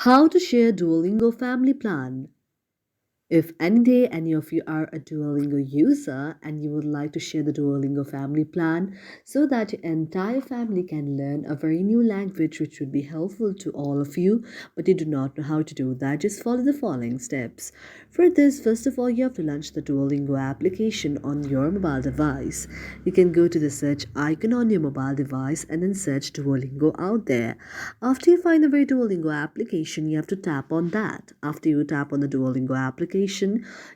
How to share Duolingo Family Plan. If any day any of you are a Duolingo user and you would like to share the Duolingo family plan so that your entire family can learn a very new language which would be helpful to all of you, but you do not know how to do that, just follow the following steps. For this, first of all, you have to launch the Duolingo application on your mobile device. You can go to the search icon on your mobile device and then search Duolingo out there. After you find the very Duolingo application, you have to tap on that. After you tap on the Duolingo application,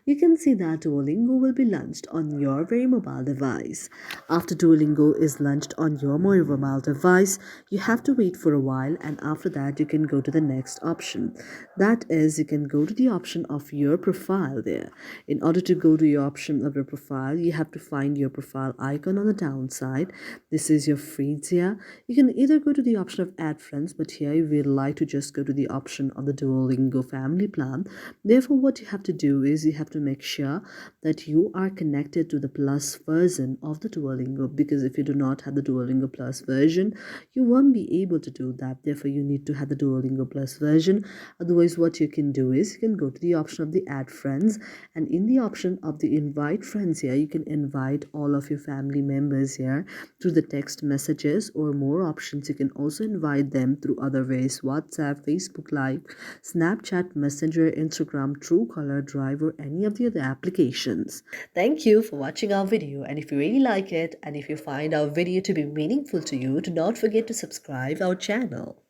you can see that Duolingo will be launched on your very mobile device. After Duolingo is launched on your mobile device, you have to wait for a while, and after that you can go to the next option. That is, you can go to the option of your profile there. In order to go to your option of your profile, you have to find your profile icon on the downside. This is your feeds here. You can either go to the option of add friends, but here we like to just go to the option of the Duolingo family plan. Therefore, what you have to do is you have to make sure that you are connected to the plus version of the Duolingo, because if you do not have the Duolingo plus version, you won't be able to do that. Therefore, you need to have the Duolingo plus version. Otherwise, what you can do is you can go to the option of the add friends, and in the option of the invite friends here, you can invite all of your family members here through the text messages, or more options, you can also invite them through other ways: WhatsApp, Facebook Live, Snapchat, Messenger, Instagram, Truecaller, Drive, or any of the other applications. Thank you for watching our video, and if you really like it and if you find our video to be meaningful to you, do not forget to subscribe our channel.